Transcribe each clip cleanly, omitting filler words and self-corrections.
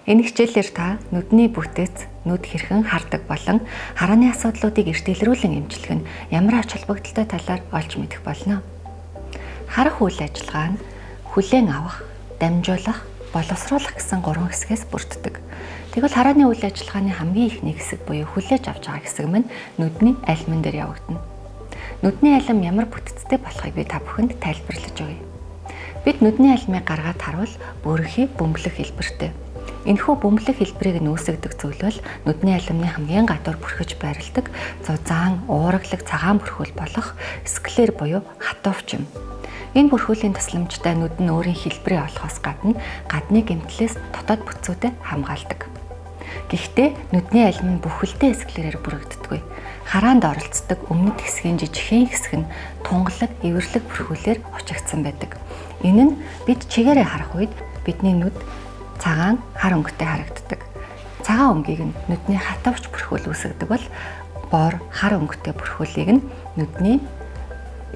Энэ хичээлээр та нүдний бүтэц, нүд хэрхэн хардаг болон харааны асуудлуудыг эрт илрүүлэн эмчлэх нь ямар ач холбогдолтой талаар олж мэдэх болно. Харах үйл ажиллагаа нь хүлээн авах, дамжуулах, боловсруулах гэсэн 3 хэсгээс бүрддэг. Тэгвэл харааны үйл ажиллагааны хамгийн ихний хэсэг буюу хүлээж авч байгаа хэсэг нь нүдний алимн дээр явагдана. Нүдний алим ямар бүтэцтэй болохыг би та бүхэнд тайлбарлаж өгье. Бид нүдний алимыг гаргаад харуул бүрхий бөмбөлөх хэлбэртэй. Энэхүү бөмбөлөх хэлбэрийг нүүсгдэг зүйлвэл нүдний алимны хамгийн гадуур бүрхэж байрладаг зузаан, ууралаг, цагаан бүрхүүл болох склер буюу хатууфч юм. Энэ бүрхүүлийн тусламжтай нүд нь өөрийн хэлбэрээ олохоос гадны гэмтлээс дотоод бүтцүүдэд хамгаалдаг. Гэхдээ нүдний алим нь бүхэлдээ склерээр бүрэгддэггүй. Хараанд оролцдог өмнөд хэсгийн жижигхэн хэсэг нь тунгалаг, эвэрлэг бүрхүүлээр хучигдсан байдаг. Энэ нь бид чигээрээ харах үед бидний нүд цагаан, хар өнгөтэй харагддаг. Цагаан өнгийг нь нүдний хатавч бүрхүүл үүсгдэг бол бор, хар өнгөтэй бүрхүүлийг нь нүдний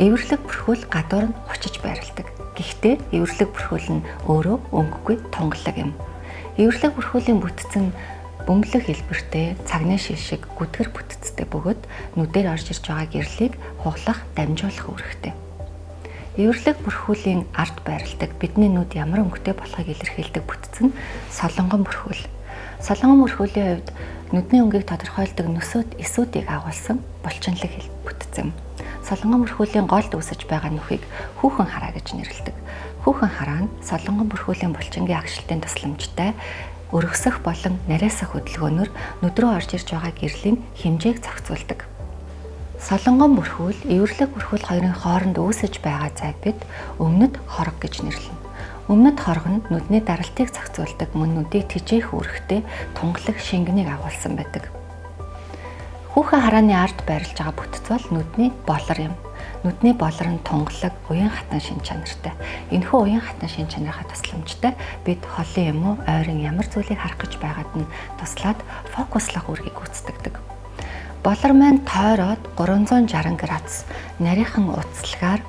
эвэрлэг бүрхүүл гадуур нь хучиж байрладаг. Гэхдээ эвэрлэг бүрхүүл нь өөрөө өнгөгүй тунгалаг юм. Эвэрлэг бүрхүүлийн бүтэц нь бөмбөлөх хэлбэртэй, цагны шишиг, гүтгэр бүтэцтэй бөгөөд нүдээр орж ирж байгаа гэрлийг хугалах, дамжуулах үүрэгтэй. Эвэрлэг бүрхүүлийн ард байрладаг бидний нүд ямар өнгөтэй болохыг илэрхийлдэг бүтэц нь солонгон бүрхүүл. Солонгон бүрхүүлийн хувьд нүдний өнгийг тодорхойлдог нүсүүд, эсүүдийг агуулсан булчинлаг бүтэц юм. Солонгон бүрхүүлийн голд үүсэж байгаа нүхийг хүүхэн хараа гэж нэрлэдэг. Хүүхэн хараа нь солонгон бүрхүүлийн булчингийн агшилтын тусламжтай өргөсөх болон нарийсах хөдөлгөөнөөр нүд рүү орж ирж байгаа гэрлийн хэмжээг зохицуулдаг. Солонгон бүрхүүл, эвэрлэг бүрхүүл хоёрын хооронд үүсэж байгаа зайг бид өмнөд хорог гэж нэрлэнэ. Өмнөд хорог нь нүдний даралтыг зохицуулдаг, мөн нүдийг тэжээх үүрэгтэй тунгалаг шингэнийг агуулсан байдаг. Хүүхэн харааны ард байрлаж байгаа бүтэц бол нүдний болор юм. Нүдний болор нь тунгалаг, уян хатан шин чанартай. Энэхүү уян хатан шин чанарынхаа тусламжтай бид холын юм уу, ойрын ямар зүйлийг харах гэж байгаад нь туслаад фокуслах үүргийг гүйцэтгэдэг. Болор маань тойроод 360 градус нарийнхан уцалгаар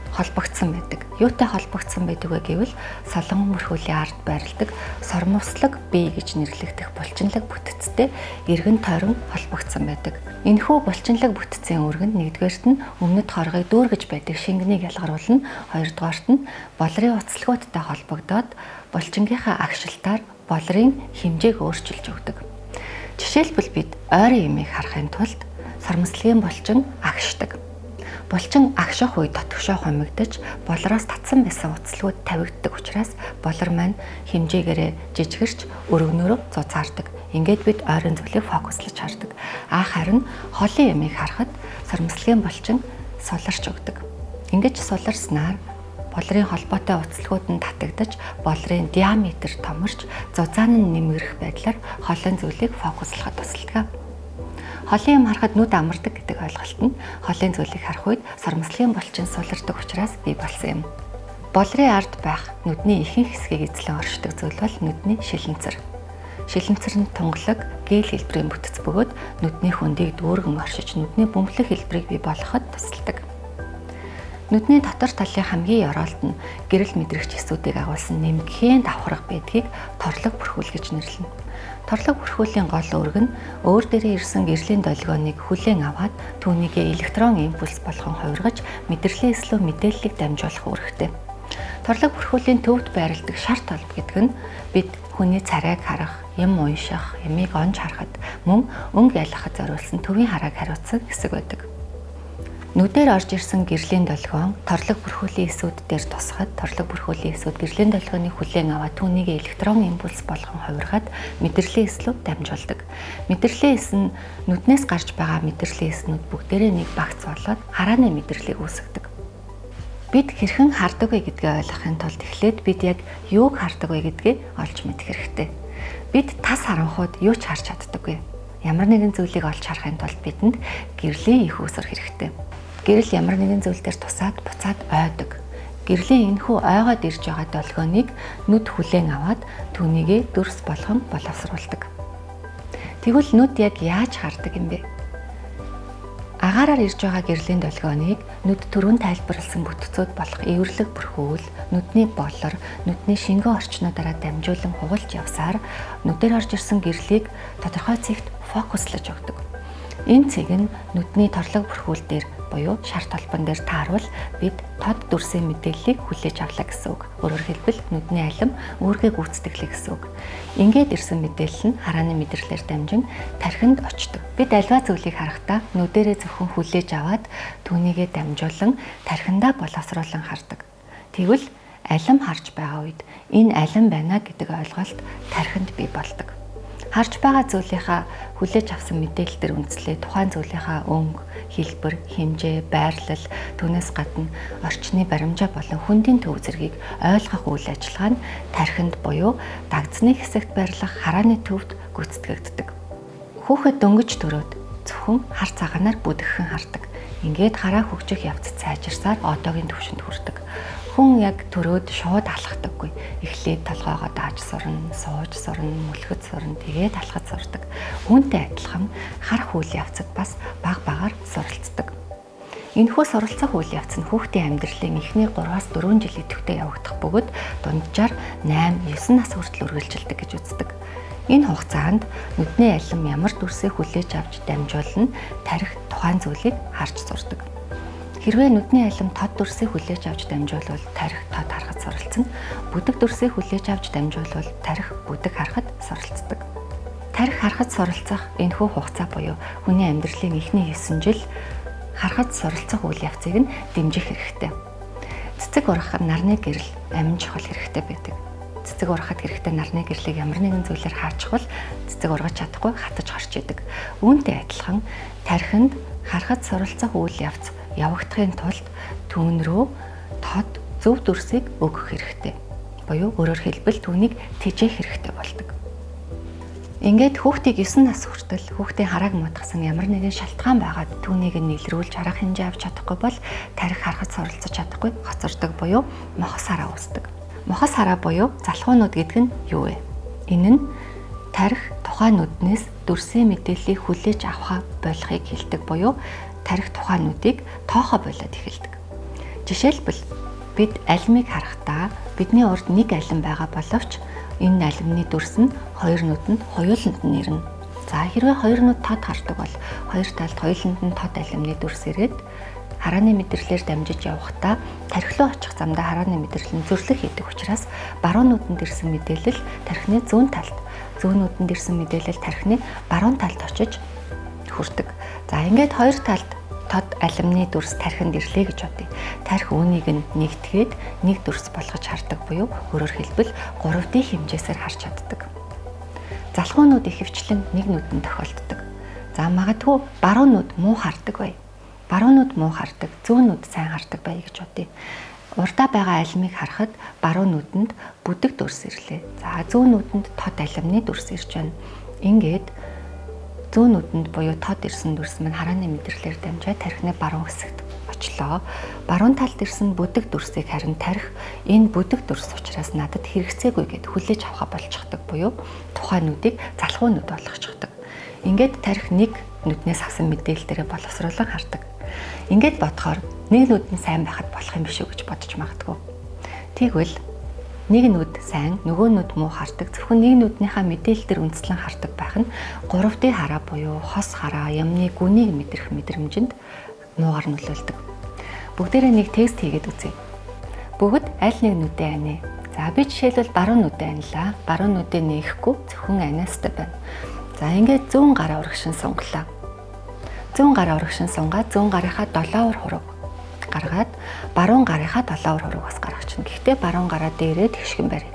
холбогдсон байдаг. Юутай холбогдсон байдаг вэ гэвэл солонгон бүрхүүлийн ард байрладаг сормовслог бие гэж нэрлэгдэх булчинлаг бүтэцтэй эргэн тойрон холбогдсон байдаг. Энэхүү булчинлаг бүтэцийн өргөнд нэгдүгээрт нь өмнөд хоргыг дүүргэж байдаг шингэнийг ялгаруулна, хоёрдугаарт нь болрын уцалгуудтай холбогдоод булчингийнхаа агшилтаар болрын хэмжээг өөрчилж өгдөг. Жишээлбэл бид ойрын ямыг харахын тулд сормослогийн булчин агшдаг. Булчин агших үед дотгошоо хумигдаж болроос татсан байсан уцалгууд тавигддаг учраас болор маань хэмжээгээрээ жижигэрч өргөнөөрөө зузаардаг. Ингээд бид ойрын зүйлийг фокуслаж хардаг. Харин холын ямыг харахад сормослогийн булчин суларч өгдөг. Ингэж суларснаар болрын холбоотой уцалгууд нь татагдаж, болрын диаметр томорч, зузаан нь нэмэгдэх байдлаар холын зүйлийг фокуслахад тусалдаг. Холын юм харахад нүд амардаг гэдэг ойлголт нь холын зүйлийг харах үед сормослогийн булчин сулардаг учраас бий болсон юм. Болрын ард байх нүдний ихэнх хэсгийг эзлэн оршдог зүйл бол нүдний шилэнцэр. Шилэнцэр нь тунгалаг, гээл хэлбэрийн бүтэц бөгөөд нүдний хөндийг дүүргэн оршиж, нүдний бөмбөлөх хэлбэрийг бий болгоход тусалдаг. Нүдний дотор талын хамгийн ёроолт нь гэрэл мэдрэгч эсүүдийг агуулсан нэмгэхийн давхарга байдгийг торлог бүрхүүл гэж нэрлэнэ. Торлог бүрхүүлийн гол үүрэг нь өөр дээрээ ирсэн гэрлийн долгионыг хүлээн аваад түүнийг электрон импульс болгон хувиргаж мэдрэлийн эслүү мэдээллийг дамжуулах үүрэгтэй. Торлог бүрхүүлийн төвд байрладаг шар толб гэдэг нь бид хүний царайг харах, юм унших, ямыг онж харахад мөн өнгө ялгахад зориулсан төвийн харааг хариуцсан хэсэг байдаг. Нүдээр орж ирсэн гэрлийн долгион торлог бүрхүүлийн эсүүд дээр тусахад торлог бүрхүүлийн эсүүд гэрлийн долгионыг хүлээн аваад түүнийг электрон импульс болгон хувиргаад мэдрэлийн эслүү дамжуулдаг. Мэдрэлийн эс нь нүднээс гарч байгаа мэдрэлийн эснүүд бүгдээрээ нэг багц болоод харааны мэдрэлийг үүсгэдэг. Бид хэрхэн хардаг вэ гэдгээ ойлгохын тулд эхлээд бид яг юуг хардаг вэ гэдгээ олж мэдэх хэрэгтэй. Бид тас харанхууд юу ч харж чаддаггүй. Ямар нэгэн зүйлийг олж харахын тулд бидэнд гэрлийн их үүсвэр хэрэгтэй. Гэрэл ямар нэгэн зүйл дээр тусаад буцаад ойдог. Гэрлийн энэхүү ойгоод ирж байгаа долгионыг нүд хүлээн аваад түүнийг дүрс болгон боловсруулдаг. Тэгвэл нүд яг яаж хардаг юм бэ? Агаараар ирж байгаа гэрлийн долгионыг нүд түрүүн тайлбарласан бүтцүүд болох эвэрлэг бүрхүүл, нүдний болор, нүдний шингэн орчнуудаараа дамжуулан хугалж явсаар нүдээр орж ирсэн гэрлийг тодорхой цэгт фокуслаж өгдөг. Энэ цэг нь нүдний торлог бүрхүүл дээр буюу шар толбон дээр тааруул бид тод дүрсийн мэдээллийг хүлээж авлаа гэсэн үг. Өөрөөр хэлбэл нүдний алим үүргээ гүйцэтгэлээ гэсэн үг. Ингээд ирсэн мэдээлэл нь харааны мэдрэлээр дамжин тархинд очдог. Бид альва зүйлийг харахтаа нүдэрээ зөвхөн хүлээж аваад түүнийгээ дамжуулан тархиндаа боловсруулан хардаг. Тэгвэл алим харж байгаа үед энэ алим байна гэдэг ойлголт тархинд бий болдог. Харж байгаа зүйлийнхаа хүлээж авсан мэдээлэл дээр үндэслээ тухайн зүйлийнхаа өнгө, хэлбэр, хэмжээ, байрлал, түүнээс гадна орчны баримжаа болон хүндийн төв зэргийг ойлгох үйл ажиллагаа нь тархинд буюу дагдсны хэсэгт байрлах харааны төвд гүйцэтгэгддэг. Хүүхэд дөнгөж төрөөд зөвхөн хар цагаанаар бүдгхэн хардаг. Ингээд хараа хөгжих явц сайжирсаар одоогийн түвшинд хүрдэг. Хүн яг төрөөд шууд алхдаггүй. Эхлээд толгоогоо дааж сурна, сууж сурна, мүлгэд сурна, тэгээд алхаж сурдаг. Үүнтэй адилхан хар хүл явцад бас баг багаар суралцдаг. Энэхүү суралцах үйл явц нь хүүхдийн амьдралын эхний 3-аас 4 жил идэвхтэй явагдах бөгөөд дунджаар 8-9 нас хүртэл үргэлжилдэг гэж үздэг. Энэ хугацаанд нүдний алим ямар дүрсийг хүлээж авч дамжуулна тарих тухайн зүйлийг харж сурдаг. Хэрвээ нүдний алим тод дүрсийг хүлээж авч дамжуулвал тарих тод харахад суралцсан. Бүдэг дүрсийг хүлээж авч дамжуулвал тарих бүдэг харахад суралцдаг. Тарих харахад суралцах энэхүү хугацаа буюу хүний амьдралын эхний 9 жил харахад суралцах үйл явцыг нь дэмжих хэрэгтэй. Цэцэг ургахад нарны гэрэл амин чухал хэрэгтэй байдаг. Цэцэг ургахад хэрэгтэй нарны гэрлийг ямар нэгэн зүйлээр хаачихвал цэцэг ургаж чадахгүй хатаж хорч идэг. Үүнтэй адилхан тархинд харахад суралцах үйл явц явагдахын тулд түүн рүү тод зөв дүрсийг өгөх хэрэгтэй. Буюу өөрөөр хэлбэл түүнийг тэжээх хэрэгтэй болдог. Ингээд хүүхдийг 9 нас хүртэл хүүхдийн харааг муудахсан ямар нэгэн шалтгаан байгаад түүнийг нийлрүүлж харах хэмжээ авч чадахгүй бол тарих харахад суралцаж чадахгүй хоцордог буюу мохос хараа үүсдэг. Мохос хараа буюу залхуунууд гэдэг нь юу вэ? Энэ нь тарих тухайн нүднээс дүрсийн мэдээллийг хүлээж авах болохыг хэлдэг буюу тарих тухайн нүдийг тоохоо болоод эхэлдэг. Жишээлбэл бид алимыг харахдаа бидний урд нэг алим байгаа боловч энэ алимны дүрс нь хоёр нүдэнд хоёуланд нь ирнэ. За хэрвээ хоёр нүд тод хардаг бол хоёр талд хоёуланд нь тод алимны дүрс ирээд харааны мэдрэлээр дамжиж явахдаа тархи руу очих замдаа харааны мэдрэл нь зөрлөх хийдэг учраас баруун нүдэнд ирсэн мэдээлэл тархины зүүн талд, зүүн нүдэнд ирсэн мэдээлэл тархины баруун талд очиж хүрдэг. За ингээд хоёр талд тод алимны дүрс тархинд ирлээ гэж бодъё. Тархи үүнийг нь нэгтгээд нэг дүрс болгож хардаг буюу өөрөөр хэлбэл 3D хэмжээсээр харж чаддаг. Залхуунууд ихэвчлэн нэг нүдэнд тохиолддог. За магадгүй баруун нүд муу хардаг бай. Баруун нүд муу хардаг, зүүн нүд сайн хардаг бай гэж бодъё. Урдаа байгаа алимыг харахад баруун нүдэнд бүдэг дүрс ирлээ. За зүүн нүдэнд тод алимны дүрс ирж байна. Ингээд зүүн нүдэнд буюу тод ирсэн дүрс маань харааны мэдрэлээр дамжаад тархины баруун хэсэгт очлоо. Баруун талд ирсэн бүдэг дүрсийг харин тарих энэ бүдэг дүрс учраас надад хэрэгцээгүй гэд хүлээж авах болчихдог буюу тухайн нүдийг залхуу нүд болгочихдог. Ингээд тарих нэг нүднээс авсан мэдээлэлдээ боловсруулан хардаг. Ингээд бодохоор нэг нүд нь сайн байхад болох юм биш үү гэж бодож магадгүй. Тэгвэл нэг нүд сайн, нөгөө нүд муу хардаг. Зөвхөн нэг нүднийхээ мэдээлэл дээр үндэслэн хардаг байх нь 3D хараа буюу хос хараа, ямны гүнийг мэдрэх мэдрэмжинд муугар нөлөөлдөг. Бүгдээрээ нэг тест хийгээд үзье. Бүгд аль нэг нүдээ анаа. За би жишээлбэл баруун нүдээ анлаа. Баруун нүдээ нээхгүй зөвхөн анаастай байна. За ингээд зүүн гараа урагшин сунгалаа. Зүүн гараа урагшин сунгаад зүүн гарынхаа 7 ор хураг гаргаад баруун гарынхаа 7 ор хураг бас гаргачихна. Гэхдээ баруун гараа дээрээ тэгшгэн барь.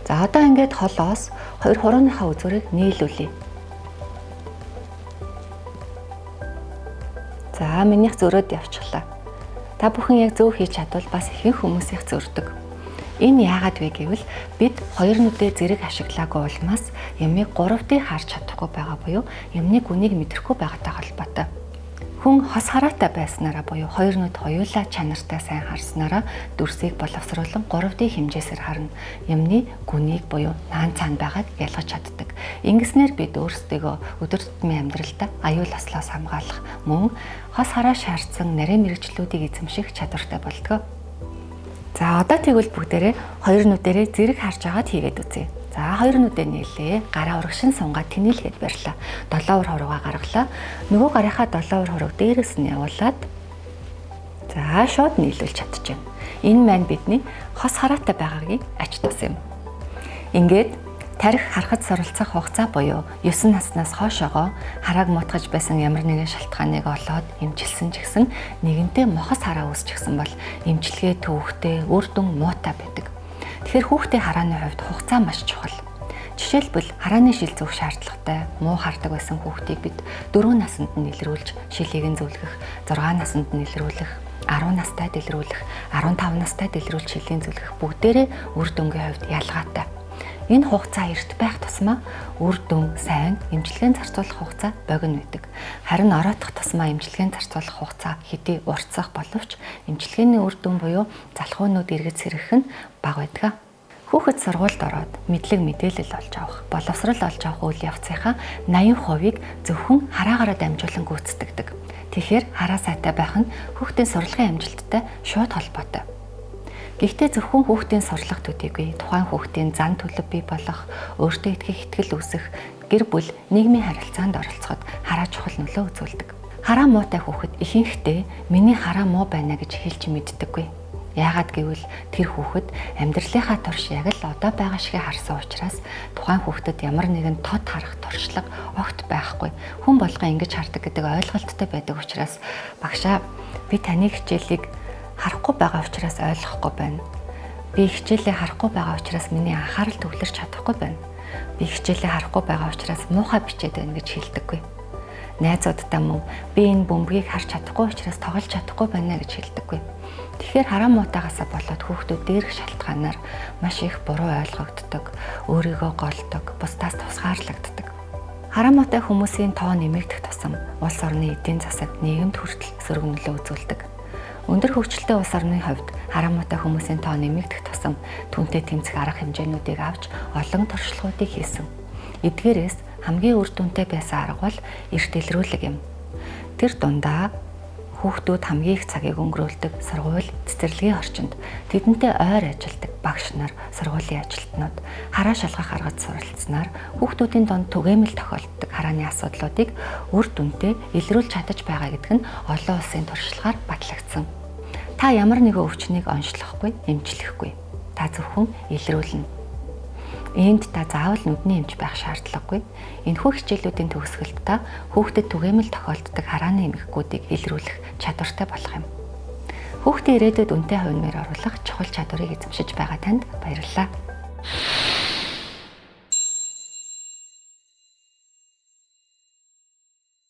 За одоо ингээд холоос хоёр хурууныхаа үзүүрийг нийлүүлье. За минийх зөрөөд явчихлаа. Та бүхэн яг зөв хийж чадвал бас ихэнх хүмүүсийнх зөрдөг. Энэ яагаад вэ гэвэл бид хоёр нүдээ зэрэг ашиглаагүй улмаас ямыг 3D харж чадахгүй байгаа буюу ямны гүнийг мэдрэхгүй байгаатай холбоотой. Хүн хос хараатай байснараа буюу хоёр нүд хоёулаа чанартай сайн харснараа дүрсийг боловсруулан 3D хэмжээсээр харна. Ямны гүнийг буюу наан цаана байгааг ялгаж чаддаг. Ингэснээр бид өөрсдөө өдөр тутмын амьдралдаа аюул ослоос хамгаалах мөн хос хараа шаардсан нарийн мэрэгчлүүдийг эзэмших чадвартай болдог. За одоо тэгвэл бүгдээрээ хоёр нүдэрээ зэрэг харж агаад хийгээд үзье. За хоёр нүдээ нийлээ. Гараа урагшин сунгаад тэнэлгээд барьлаа. Долоовор хуруугаа гаргалаа. Нөгөө гарынхаа долоовор хурууг дээрээс нь явуулаад за шууд нийлүүлж чадчихэв. Энэ маань бидний хос хараатай байгаагийг ач тус юм. Ингээд тарих харахад суралцах хугацаа буюу 9 наснаас хойшоогоо харааг мутгаж байсан ямар нэгэн шалтгааныг олоод эмчилсэн ч гэсэн нэгэнтээ мохос хараа үүсчихсэн бол эмчилгээ төвөгтэй үр дүн муутай байдаг. Тэгэхээр хүүхдийн харааны хувьд хугацаа маш чухал. Жишээлбэл харааны шил зүүх шаардлагатай муу хардаг байсан хүүхдийг бид 4 наснд нь илрүүлж шилийг нь зөвлөх, 6 наснд нь илрүүлэх, 10 настай дэлрүүлэх, 15 настай дэлрүүлж шилийн зөвлөх бүгдээрээ үр дүнгийн хувьд ялгаатай. Энэ хугацаа эрт байх тусмаа үр дүн сайн эмчилгээнд зарцуулах хугацаа богино байдаг. Харин ороодох тусмаа эмчилгээнд зарцуулах хугацаа хэдий уртсах боловч эмчилгээний үр дүн буюу залхуунууд эргэж сэргэх нь бага байдаг. Хүүхэд сургуульд ороод мэдлэг мэдээлэл олж авах, боловсрол олж авах үйл явцынхаа 80%-ийг зөвхөн хараагаараа дамжуулан гүйцэтгэдэг. Тэгэхээр хараа сайтай байх нь хүүхдийн сурлагын амжилттай шууд холбоотой. Гэхдээ зөвхөн хүүхдийн сурлах төдийгүй тухайн хүүхдийн зан төлөв бий болох, өөртөө итгэх итгэл үүсэх, гэр бүл, нийгмийн харилцаанд оролцоход хараа чухал нөлөө үзүүлдэг. Хараа муутай хүүхэд ихэнхдээ миний хараа муу байна гэж хэлж мэддэггүй. Яагаад гэвэл тэр хүүхэд амьдралынхаа турш яг л одоо байгаа шигээ харсан учраас тухайн хүүхдэд ямар нэгэн тод харах туршлага огт байхгүй. Хүн болгон ингэж хардаг гэдэг ойлголттой байдаг учраас багшаа би таны хичээлийг харахгүй байгаа учраас ойлгохгүй байна. Би хичээлээ харахгүй байгаа учраас миний анхаарал төвлөрч чадахгүй байна. Би хичээлээ харахгүй байгаа учраас муухай бичээд байна гэж хэлдэггүй. Найзуудтай мөн би энэ бөмбөгийг харж чадахгүй учраас тоглож чадахгүй байна гэж хэлдэггүй. Тэгэхээр хараа муутайгаасаа болоод хүүхдүүд дээрх шалтгаанаар маш их буруу ойлгогддог, өөрийгөө голдог, бусдаас тусгаарлагддаг. Хараа муутай хүмүүсийн тоо нэмэгдэх тусам улс орны эдийн засаг, нийгэмд хүртэл сөрөг нөлөө үзүүлдэг. Өндөр хөгжилтэй улс орны хувьд хараа муутай хүмүүсийн тоо нэмэгдэх тусам түүнтэй тэмцэх арга хэмжээнүүдийг авч олон туршлагуудыг хийсэн. Эдгээрээс хамгийн үр дүнтэй байсан арга бол эрт илрүүлэг юм. Тэр дундаа хүүхдүүд хамгийн их цагийг өнгөрүүлдэг сургууль, цэцэрлэгийн орчинд тэдэнтэй ойр ажилладаг багш нар, сургуулийн ажилтнууд хараа шалгах аргад суралцсанаар хүүхдүүдийн донд түгээмэл тохиолддог харааны асуудлуудыг үр дүнтэй илрүүлж чадаж байгаа гэдэг нь олон улсын туршлагаар батлагдсан. Та ямар нэгэн өвчнийг онцлохгүй, эмчлэхгүй. Та зөвхөн илрүүлнэ. Энд та заавал нүдний эмч байх шаардлагагүй. Энэхүү хичээлүүдийн төгсгөлд та хүүхдэд түгээмэл тохиолддог харааны эмгэгүүдийг илрүүлэх чадвартай болох юм. Хүүхдийн ирээдүйд үнэтэй хувь нэмэр оруулах чухал чадварыг эзэмшиж байгаа танд баярлалаа.